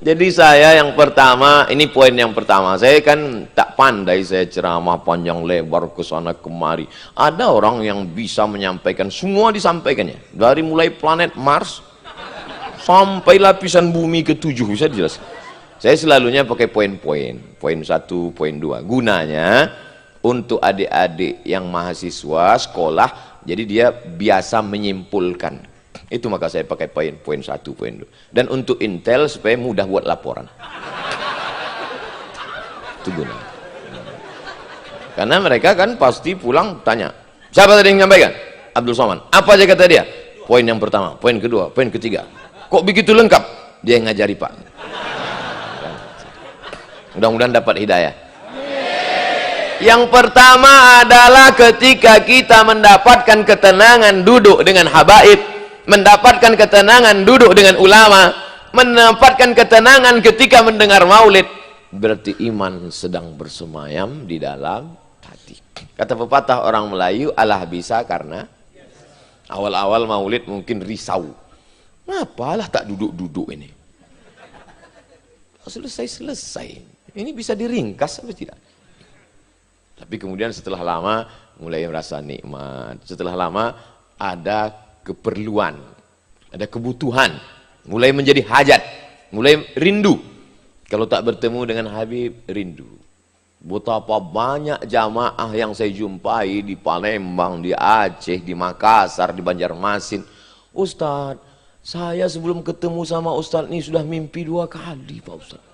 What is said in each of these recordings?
Jadi saya yang pertama, ini poin yang pertama. Saya kan tak pandai saya ceramah panjang lebar ke sana kemari. Ada orang yang bisa menyampaikan, semua disampaikannya. Dari mulai planet Mars sampai lapisan bumi ke-7 bisa dijelaskan. Saya selalunya pakai poin-poin. Poin 1, poin 2. Gunanya untuk adik-adik yang mahasiswa sekolah, jadi dia biasa menyimpulkan. Itu maka saya pakai poin 1, poin 2. Dan untuk intel supaya mudah buat laporan. Itu guna. Karena mereka kan pasti pulang tanya, siapa tadi yang menyampaikan? Abdul Somad. Apa aja kata dia? Poin yang pertama, poin kedua, poin ketiga. Kok begitu lengkap? Dia yang ngajari Pak. Mudah-mudahan dapat hidayah. Yang pertama adalah ketika kita mendapatkan ketenangan duduk dengan habaib, mendapatkan ketenangan duduk dengan ulama, mendapatkan ketenangan ketika mendengar maulid, berarti iman sedang bersemayam di dalam hati. Kata pepatah orang Melayu, Allah bisa karena awal-awal maulid mungkin risau. Apalah tak duduk-duduk ini? Selesai-selesai. Ini bisa diringkas apa tidak? Tapi kemudian setelah lama mulai merasa nikmat. Setelah lama ada keperluan, ada kebutuhan, mulai menjadi hajat, mulai rindu. Kalau tak bertemu dengan Habib, rindu. Betapa banyak jamaah yang saya jumpai di Palembang, di Aceh, di Makassar, di Banjarmasin. Ustadz, saya sebelum ketemu sama Ustadz ini sudah mimpi 2 kali Pak Ustadz.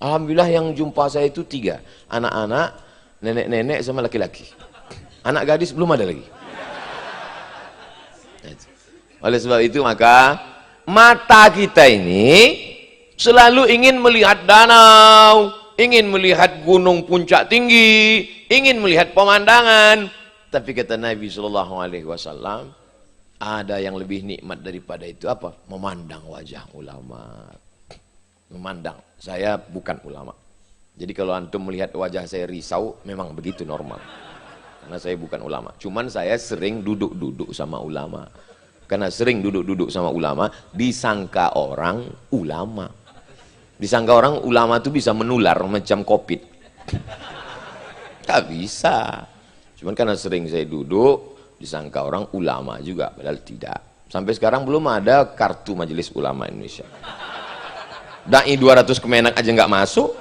Alhamdulillah yang jumpa saya itu 3. Anak-anak, nenek-nenek sama laki-laki. Anak gadis belum ada lagi. Oleh sebab itu maka mata kita ini selalu ingin melihat danau, ingin melihat gunung puncak tinggi, ingin melihat pemandangan. Tapi kata Nabi SAW, ada yang lebih nikmat daripada itu apa? Memandang wajah ulama. Memandang. Saya bukan ulama. Jadi kalau antum melihat wajah saya risau, memang begitu normal. Karena saya bukan ulama. Cuman saya sering duduk-duduk sama ulama. Karena sering duduk-duduk sama ulama, disangka orang ulama. Disangka orang ulama itu bisa menular macam COVID. Tak bisa. Cuman karena sering saya duduk, disangka orang ulama juga. Padahal tidak. Sampai sekarang belum ada kartu Majelis Ulama Indonesia. Dai 200 Kemenak aja nggak masuk.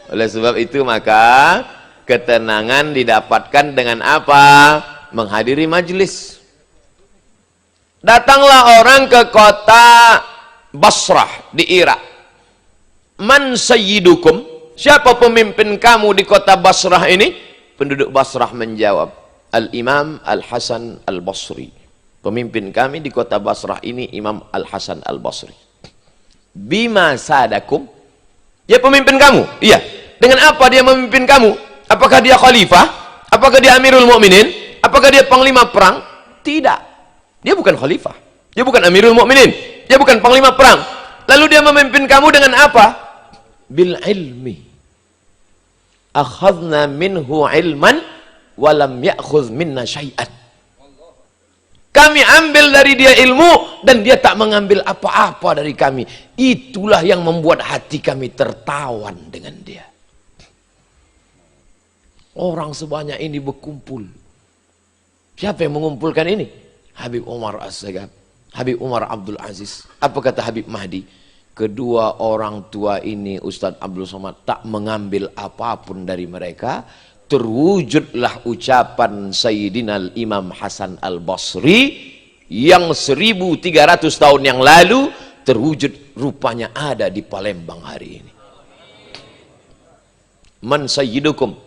Oleh sebab itu maka ketenangan didapatkan dengan apa? Menghadiri majelis. Datanglah orang ke kota Basrah di Irak. Man sayyidukum? Siapa pemimpin kamu di kota Basrah ini? Penduduk Basrah menjawab, Al-Imam Al-Hasan Al-Basri. Pemimpin kami di kota Basrah ini Imam Al-Hasan Al-Basri. Bima sadakum? Ya pemimpin kamu? Iya. Dengan apa dia memimpin kamu? Apakah dia khalifah? Apakah dia Amirul Mukminin? Apakah dia panglima perang? Tidak. Dia bukan khalifah. Dia bukan Amirul Mukminin. Dia bukan panglima perang. Lalu dia memimpin kamu dengan apa? Bil ilmi. Akhadna minhu ilman walam ya'khudh minna syai'an. Kami ambil dari dia ilmu dan dia tak mengambil apa-apa dari kami. Itulah yang membuat hati kami tertawan dengan dia. Orang sebanyak ini berkumpul. Siapa yang mengumpulkan ini? Habib Umar As-Sagaf, Habib Umar Abdul Aziz. Apa kata Habib Mahdi? Kedua orang tua ini Ustadz Abdul Somad tak mengambil apapun dari mereka. Terwujudlah ucapan Sayyidina Imam Hasan Al-Basri yang 1300 tahun yang lalu terwujud rupanya ada di Palembang hari ini. Man sayyidukum?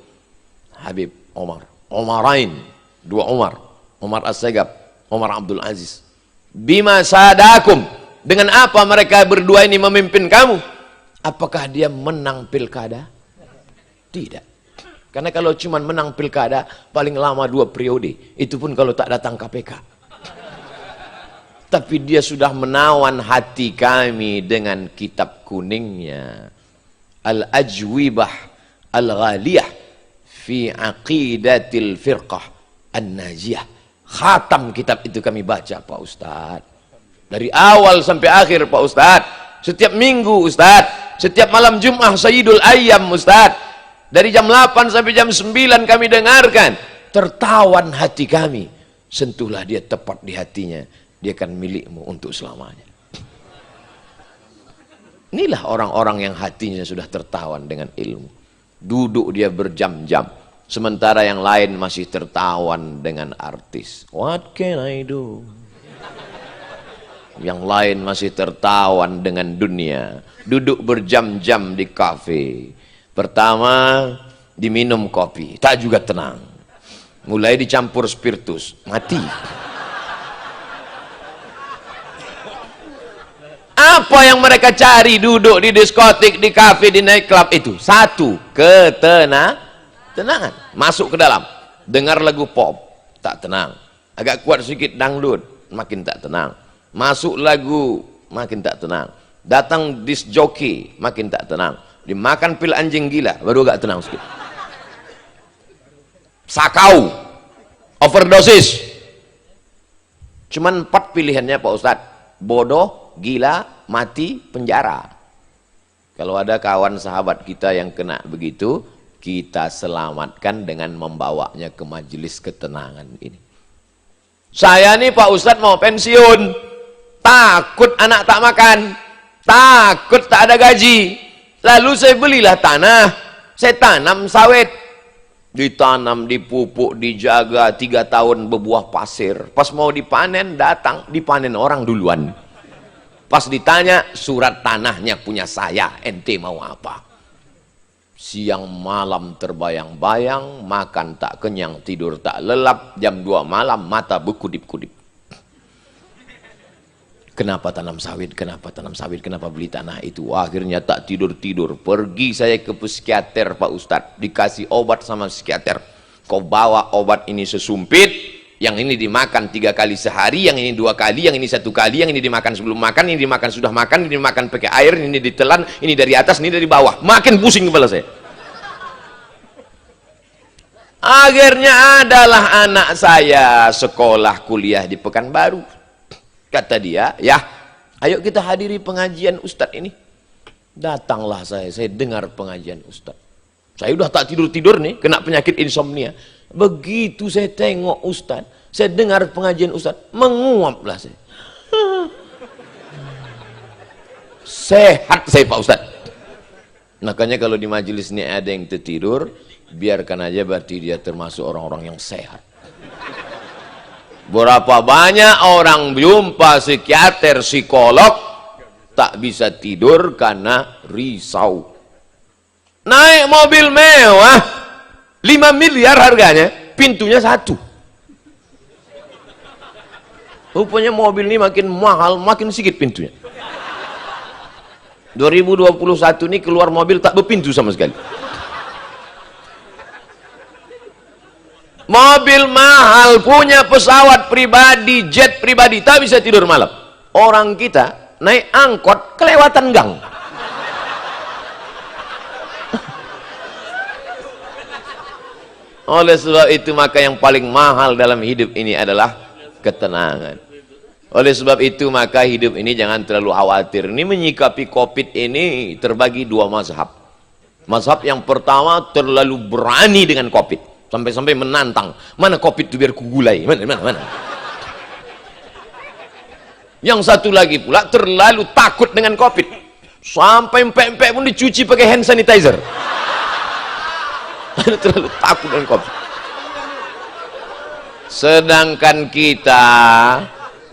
Habib Umar, Umarain, 2 Umar, Umar As-Sagaf, Umar Abdul Aziz. Bima sadakum? Dengan apa mereka berdua ini memimpin kamu? Apakah dia menang pilkada? Tidak. Karena kalau cuma menang pilkada, paling lama 2 periode. Itu pun kalau tak datang KPK. Tapi dia sudah menawan hati kami dengan kitab kuningnya. Al-Ajwibah Al-Ghaliyah fi Aqidatil Firqah An-Najiyah. Khatam kitab itu kami baca Pak Ustadz. Dari awal sampai akhir Pak Ustadz. Setiap minggu Ustadz. Setiap malam Jum'ah Sayyidul Ayyam Ustadz. Dari jam 8 sampai jam 9 kami dengarkan. Tertawan hati kami. Sentuhlah dia tepat di hatinya. Dia akan milikmu untuk selamanya. Inilah orang-orang yang hatinya sudah tertawan dengan ilmu. Duduk dia berjam-jam. Sementara yang lain masih tertawan dengan artis. What can I do? Yang lain masih tertawan dengan dunia. Duduk berjam-jam di kafe. Pertama diminum kopi, tak juga tenang. Mulai dicampur spiritus, mati. Apa yang mereka cari duduk di diskotik, di kafe, di night club itu? Satu, tenangan. Masuk ke dalam, dengar lagu pop, tak tenang. Agak kuat sedikit dangdut, makin tak tenang. Masuk lagu, makin tak tenang. Datang disc jockey, makin tak tenang. Dimakan pil anjing gila, baru agak tenang sedikit. Sakau, overdosis. Cuman 4 pilihannya Pak Ustadz. Bodoh, gila, mati, penjara. Kalau ada kawan sahabat kita yang kena begitu, kita selamatkan dengan membawanya ke majelis ketenangan ini. Saya nih Pak Ustadz mau pensiun, takut anak tak makan, takut tak ada gaji. Lalu saya belilah tanah, saya tanam sawit. Ditanam, dipupuk, dijaga 3 tahun berbuah pasir. Pas mau dipanen, datang, dipanen orang duluan. Pas ditanya, surat tanahnya punya saya, ente mau apa? Siang malam terbayang-bayang, makan tak kenyang, tidur tak lelap, jam 2 malam, mata berkudip-kudip. Kenapa tanam sawit, kenapa tanam sawit, kenapa beli tanah itu? Akhirnya tak tidur-tidur. Pergi saya ke psikiater Pak Ustadz. Dikasih obat sama psikiater. Kau bawa obat ini sesumpit. Yang ini dimakan 3 kali sehari, yang ini 2 kali, yang ini 1 kali, yang ini dimakan sebelum makan, ini dimakan sudah makan, ini dimakan pakai air, ini ditelan, ini dari atas, ini dari bawah. Makin pusing kepala saya. Akhirnya adalah anak saya sekolah kuliah di Pekanbaru. Kata dia, ya, ayo kita hadiri pengajian Ustadz ini. Datanglah saya dengar pengajian Ustadz. Saya udah tak tidur-tidur nih, kena penyakit insomnia. Begitu saya tengok Ustadz, saya dengar pengajian Ustadz, menguaplah saya. Sehat saya Pak Ustadz. Makanya kalau di majelis ini ada yang tertidur, biarkan aja, berarti dia termasuk orang-orang yang sehat. Berapa banyak orang jumpa psikiater, psikolog, tak bisa tidur karena risau. Naik mobil mewah, 5 miliar harganya, pintunya 1. Rupanya mobil ini makin mahal, makin sedikit pintunya. 2021 ini keluar mobil tak berpintu sama sekali. Mobil mahal, punya pesawat pribadi, jet pribadi, tak bisa tidur malam. Orang kita naik angkot kelewatan gang. Oleh sebab itu maka yang paling mahal dalam hidup ini adalah ketenangan. Oleh sebab itu maka hidup ini jangan terlalu khawatir. Ini menyikapi COVID ini terbagi 2 mazhab. Mazhab yang pertama terlalu berani dengan COVID. Sampai-sampai menantang, mana COVID itu biar kugulai, mana. Yang satu lagi pula terlalu takut dengan COVID, sampai empek-empek pun dicuci pakai hand sanitizer. Terlalu takut dengan COVID. Sedangkan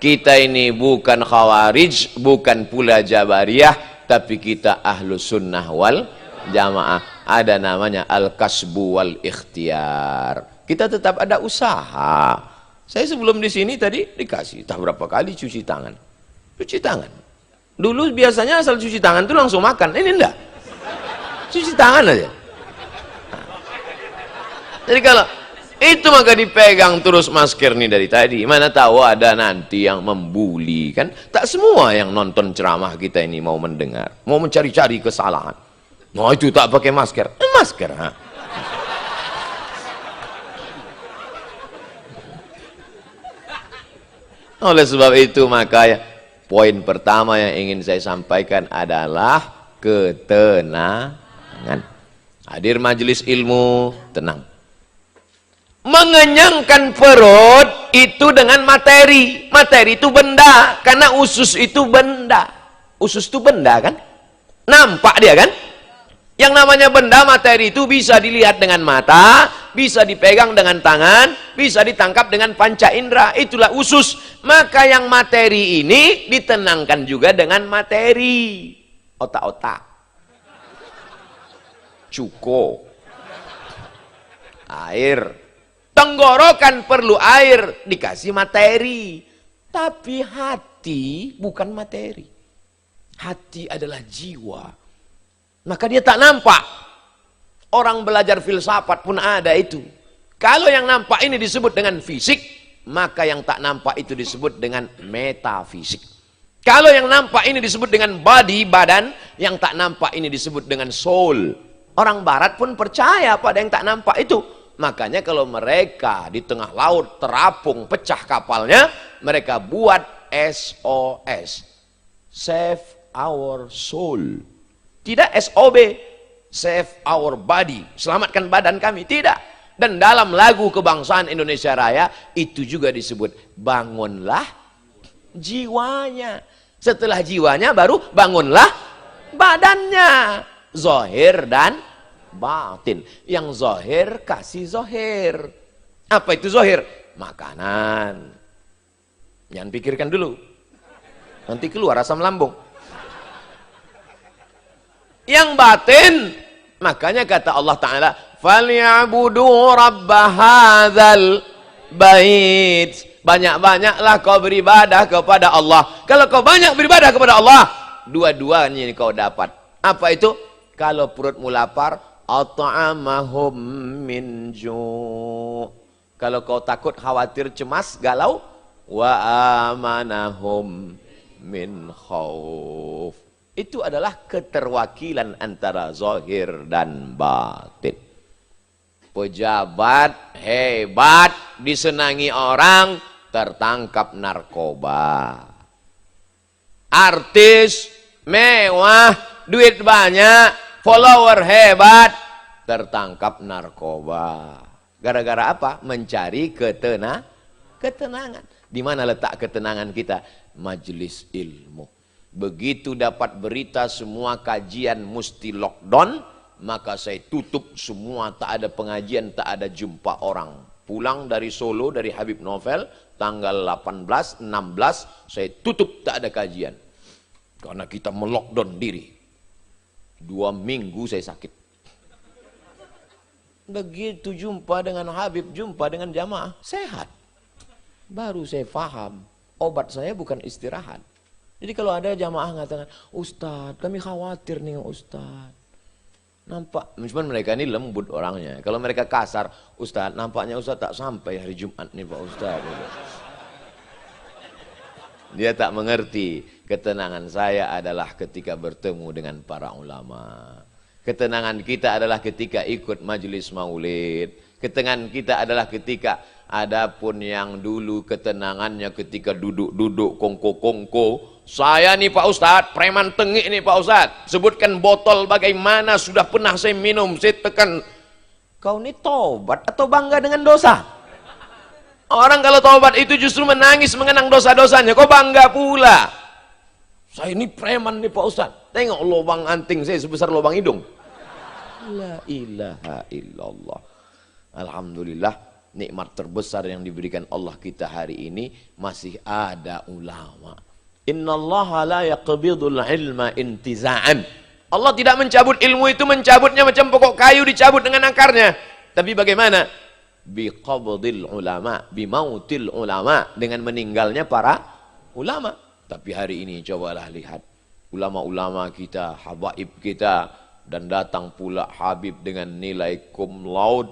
kita ini bukan khawarij, bukan pula jabariyah, tapi kita ahlus sunnah wal jamaah. Ada namanya al-kasbu wal ikhtiar. Kita tetap ada usaha. Saya sebelum di sini tadi dikasih tak berapa kali cuci tangan. Cuci tangan. Dulu biasanya asal cuci tangan itu langsung makan. Ini enggak. Cuci tangan aja. Jadi kalau itu maka dipegang terus masker nih dari tadi. Mana tahu ada nanti yang membuli kan? Tak semua yang nonton ceramah kita ini mau mendengar, mau mencari-cari kesalahan. Nah itu tak pakai masker, masker. Ha? Oleh sebab itu maka ya, poin pertama yang ingin saya sampaikan adalah ketenangan. Hadir majelis ilmu, tenang. Mengenyangkan perut itu dengan materi. Materi itu benda, karena usus itu benda. Usus itu benda kan? Nampak dia kan? Yang namanya benda materi itu bisa dilihat dengan mata, bisa dipegang dengan tangan, bisa ditangkap dengan panca indera. Itulah usus. Maka yang materi ini ditenangkan juga dengan materi. Otak-otak. Cuko. Air. Tenggorokan perlu air, dikasih materi. Tapi hati bukan materi. Hati adalah jiwa. Maka dia tak nampak. Orang belajar filsafat pun ada itu. Kalau yang nampak ini disebut dengan fisik, maka yang tak nampak itu disebut dengan metafisik. Kalau yang nampak ini disebut dengan body, badan, yang tak nampak ini disebut dengan soul. Orang barat pun percaya pada yang tak nampak itu. Makanya kalau mereka di tengah laut terapung, pecah kapalnya, mereka buat SOS. Save our soul. Tidak SOB, save our body, selamatkan badan kami. Tidak. Dan dalam lagu kebangsaan Indonesia Raya, itu juga disebut, bangunlah jiwanya. Setelah jiwanya baru bangunlah badannya. Zohir dan batin. Yang zohir kasih zohir. Apa itu zohir? Makanan. Jangan pikirkan dulu. Nanti keluar asam lambung. Yang batin, makanya kata Allah Ta'ala, فَلْيَعْبُدُوا رَبَّ هَذَا الْبَيْتِ. Banyak-banyaklah kau beribadah kepada Allah. Kalau kau banyak beribadah kepada Allah, dua-duanya kau dapat. Apa itu? Kalau perutmu lapar, أَطْعَمَهُمْ مِنْ جُوعٍ. Kalau kau takut, khawatir, cemas, galau, وَآمَنَهُمْ مِنْ خَوْفٍ. Itu adalah keterwakilan antara zahir dan batin. Pejabat hebat disenangi orang, tertangkap narkoba. Artis mewah, duit banyak, follower hebat, tertangkap narkoba. Gara-gara apa? Mencari ketenangan. Di mana letak ketenangan kita? Majelis ilmu. Begitu dapat berita semua kajian mesti lockdown, maka saya tutup semua, tak ada pengajian, tak ada jumpa orang. Pulang dari Solo, dari Habib Novel, tanggal 18, 16, saya tutup, tak ada kajian. Karena kita melockdown diri. 2 minggu saya sakit. Begitu jumpa dengan Habib, jumpa dengan jamaah, sehat. Baru saya paham, obat saya bukan istirahat. Jadi kalau ada jamaah mengatakan, Ustadz, kami khawatir nih Ustadz. Nampak, cuma mereka ini lembut orangnya. Kalau mereka kasar, Ustadz, nampaknya Ustadz tak sampai hari Jumat nih Pak Ustadz. Dia tak mengerti, ketenangan saya adalah ketika bertemu dengan para ulama. Ketenangan kita adalah ketika ikut majelis maulid. Ketenangan kita adalah ketika, adapun yang dulu ketenangannya ketika duduk-duduk kongko-kongko. Saya nih Pak Ustadz, preman tengik nih Pak Ustadz. Sebutkan botol bagaimana sudah pernah saya minum, saya tekan. Kau ini tobat atau bangga dengan dosa? Orang kalau tobat itu justru menangis mengenang dosa-dosanya. Kau bangga pula. Saya ini preman nih Pak Ustadz. Tengok lubang anting saya sebesar lubang hidung. La ilaha illallah. Alhamdulillah, nikmat terbesar yang diberikan Allah kita hari ini, masih ada ulama. Innallaha la yaqbidul ilma intiza'an. Allah tidak mencabut ilmu itu, mencabutnya macam pokok kayu dicabut dengan akarnya. Tapi bagaimana? Biqabdil ulama, bimautil ulama, dengan meninggalnya para ulama. Tapi hari ini cobalah lihat ulama-ulama kita, habaib kita, dan datang pula Habib dengan nilai cum laude.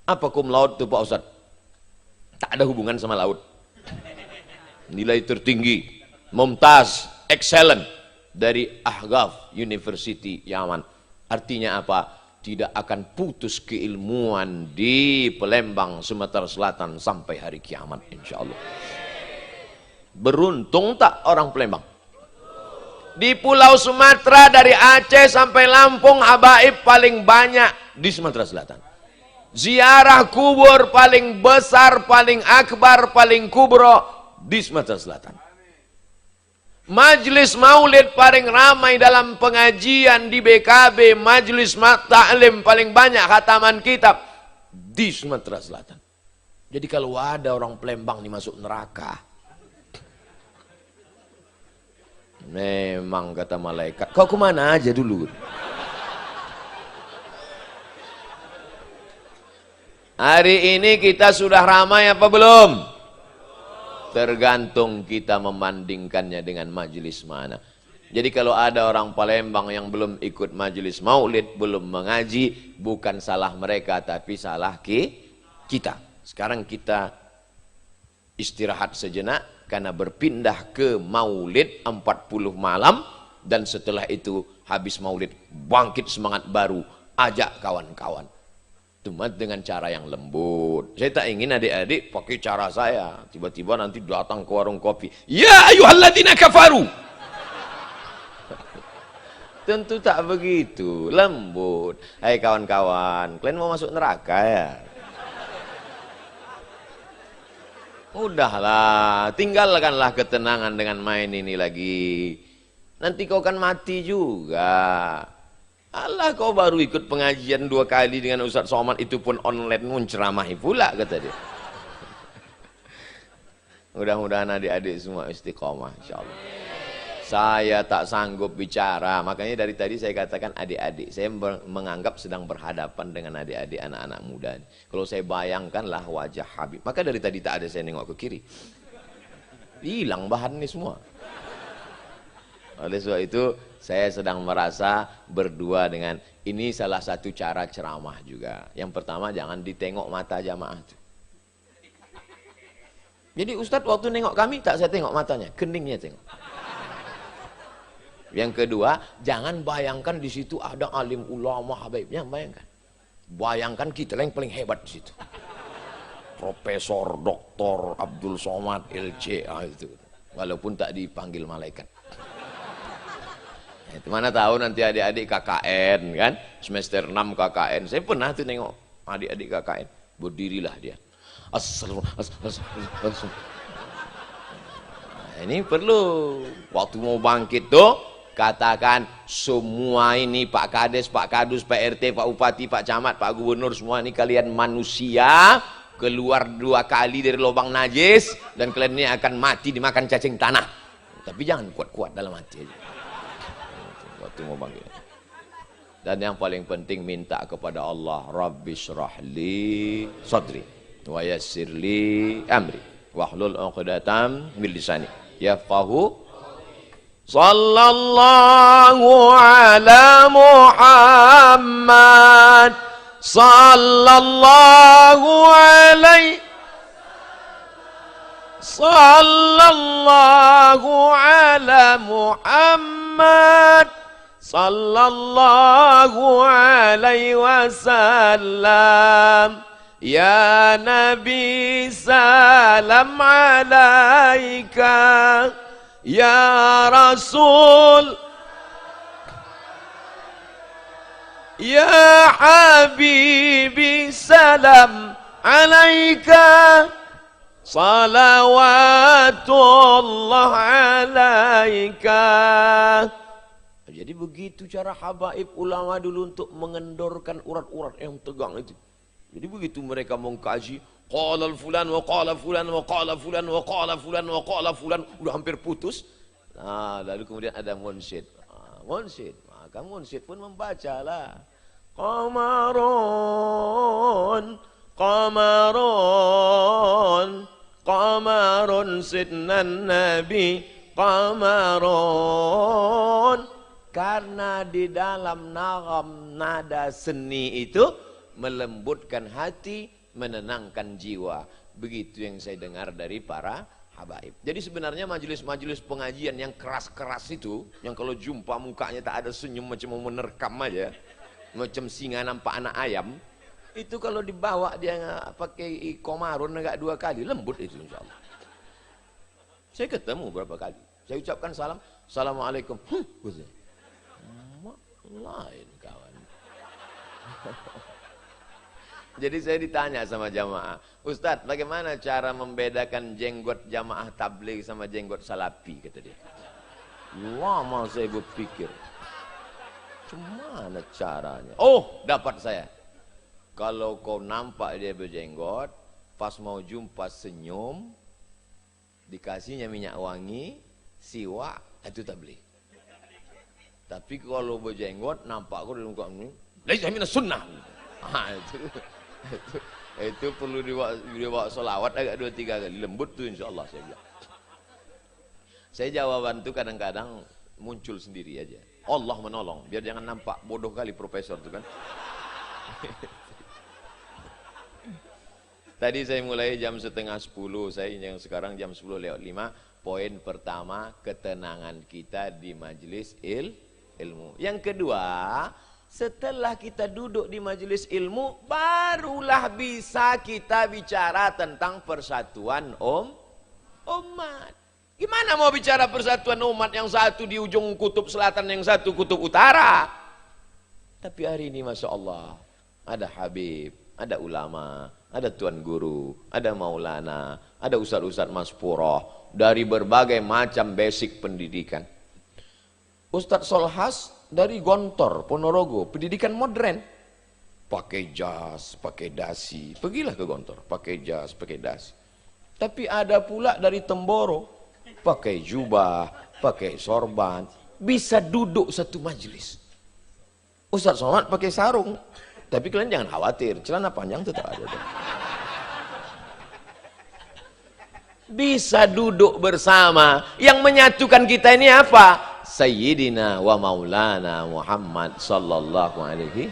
Apa cum laude itu Pak Ustadz? Tak ada hubungan sama laut. Nilai tertinggi, Mumtaz, excellent, dari Ahqaf University Yaman. Artinya apa? Tidak akan putus keilmuan di Palembang, Sumatera Selatan sampai hari kiamat insya Allah. Beruntung tak orang Palembang? Di Pulau Sumatera dari Aceh sampai Lampung, habaib paling banyak di Sumatera Selatan. Ziarah kubur paling besar, paling akbar, paling kubro di Sumatera Selatan. Majlis maulid paling ramai dalam pengajian di BKB, majlis ta'lim paling banyak khataman kitab di Sumatera Selatan. Jadi kalau ada orang Palembang nih masuk neraka, memang kata malaikat, kau kemana aja dulu? Hari ini kita sudah ramai apa belum? Tergantung kita membandingkannya dengan majelis mana. Jadi kalau ada orang Palembang yang belum ikut majelis maulid, belum mengaji, bukan salah mereka, tapi salah kita. Sekarang kita istirahat sejenak, karena berpindah ke maulid 40 malam, dan setelah itu habis maulid bangkit semangat baru, ajak kawan-kawan. Cuma dengan cara yang lembut. Saya tak ingin adik-adik pakai cara saya, tiba-tiba nanti datang ke warung kopi, ya ayyuhalladzina kafaru. Tentu tak begitu, lembut. Hai kawan-kawan, kalian mau masuk neraka ya? Udahlah, tinggalkanlah ketenangan dengan main ini lagi. Nanti kau kan mati juga. Allah, kau baru ikut pengajian 2 kali dengan Ustaz Somad, itu pun online, menceramahi pula, kata dia. Mudah-mudahan adik-adik semua istiqomah, insyaallah. Saya tak sanggup bicara, makanya dari tadi saya katakan adik-adik. Saya menganggap sedang berhadapan dengan adik-adik anak-anak muda. Kalau saya bayangkanlah wajah Habib, maka dari tadi tak ada saya nengok ke kiri. Hilang bahan ini semua. Oleh sebab itu, saya sedang merasa berdua dengan ini salah satu cara ceramah juga. Yang pertama, jangan ditengok mata jamaah itu. Jadi Ustadz waktu nengok kami, tak saya tengok matanya, keningnya tengok. Yang kedua, jangan bayangkan di situ ada alim ulama habaibnya, bayangkan. Bayangkan kita yang paling hebat di situ. Profesor Dr. Abdul Somad LC itu. Walaupun tak dipanggil malaikat. Itu mana tahu nanti adik-adik KKN kan, semester 6 KKN. Saya pernah tuh nengok adik-adik KKN, berdirilah dia. Assalamualaikum. Ini perlu waktu mau bangkit tuh, katakan semua ini Pak Kades, Pak Kadus, Pak RT, Pak Bupati, Pak Camat, Pak Gubernur, semua ini kalian manusia, keluar 2 kali dari lubang najis, dan kalian ini akan mati dimakan cacing tanah. Tapi jangan kuat-kuat dalam hati aja. Waktu mau bangkit. Dan yang paling penting minta kepada Allah, Rabbi syrahli sadri wa yassirli amri wahlul 'uqdatam min lisani yafqahu. Sallallahu ala Muhammad, sallallahu alaihi, sallallahu ala Muhammad, sallallahu alaihi wasallam. Ya Nabi salam alaika, ya Rasul, ya Habibi salam alaika, salawatullah alaika. Jadi begitu cara habaib ulama dulu untuk mengendorkan urat-urat yang tegang itu. Jadi begitu mereka mengkaji, qala fulan wa qala fulan wa qala fulan wa qala fulan wa qala fulan, udah hampir putus. Nah, lalu kemudian ada munsyid. Munsyid, maka munsyid pun membacalah. Qamarun, qamarun, qamarun sidnan nabi, qamarun. Karena di dalam nagam nada seni itu melembutkan hati, menenangkan jiwa. Begitu yang saya dengar dari para habaib. Jadi sebenarnya majelis-majelis pengajian yang keras-keras itu, yang kalau jumpa mukanya tak ada senyum, macam mau menerkam aja, macam singa nampak anak ayam, itu kalau dibawa dia pakai komarun agak 2 kali, lembut itu insyaallah. Saya ketemu berapa kali. Saya ucapkan salam, Assalamualaikum. Lain kawan. Jadi saya ditanya sama jamaah, Ustadz bagaimana cara membedakan jenggot jamaah tabligh sama jenggot salafi, kata dia. Lama saya berpikir, gimana caranya? Oh, dapat saya. Kalau kau nampak dia berjenggot, pas mau jumpa senyum, dikasihnya minyak wangi, siwak, itu tabligh. Tapi kalau berjenggot, nampak kau di muka ini, laisa minas sunnah. Itu perlu dibawa solawat agak 2-3 kali, lembut tuh insyaallah saya bilang. Saya jawaban tuh kadang-kadang muncul sendiri aja. Allah menolong, biar jangan nampak bodoh kali profesor tuh kan. Tadi saya mulai jam 9:30, saya yang sekarang jam 10:05. Poin pertama, ketenangan kita di majelis ilmu. Yang kedua, setelah kita duduk di majelis ilmu, barulah bisa kita bicara tentang persatuan umat. Gimana mau bicara persatuan umat yang satu di ujung kutub selatan, yang satu kutub utara? Tapi hari ini Masya Allah, ada Habib, ada ulama, ada tuan guru, ada maulana, ada ustadz-ustadz maspuroh, dari berbagai macam basic pendidikan. Ustadz Solhas dari Gontor, Ponorogo, pendidikan modern. Pakai jas, pakai dasi. Pergilah ke Gontor, pakai jas, pakai dasi. Tapi ada pula dari Temboro, pakai jubah, pakai sorban, bisa duduk satu majelis. Ustadz Somad pakai sarung, tapi kalian jangan khawatir, celana panjang tetap ada. Bisa duduk bersama. Yang menyatukan kita ini apa? Sayyidina wa maulana Muhammad sallallahu alaihi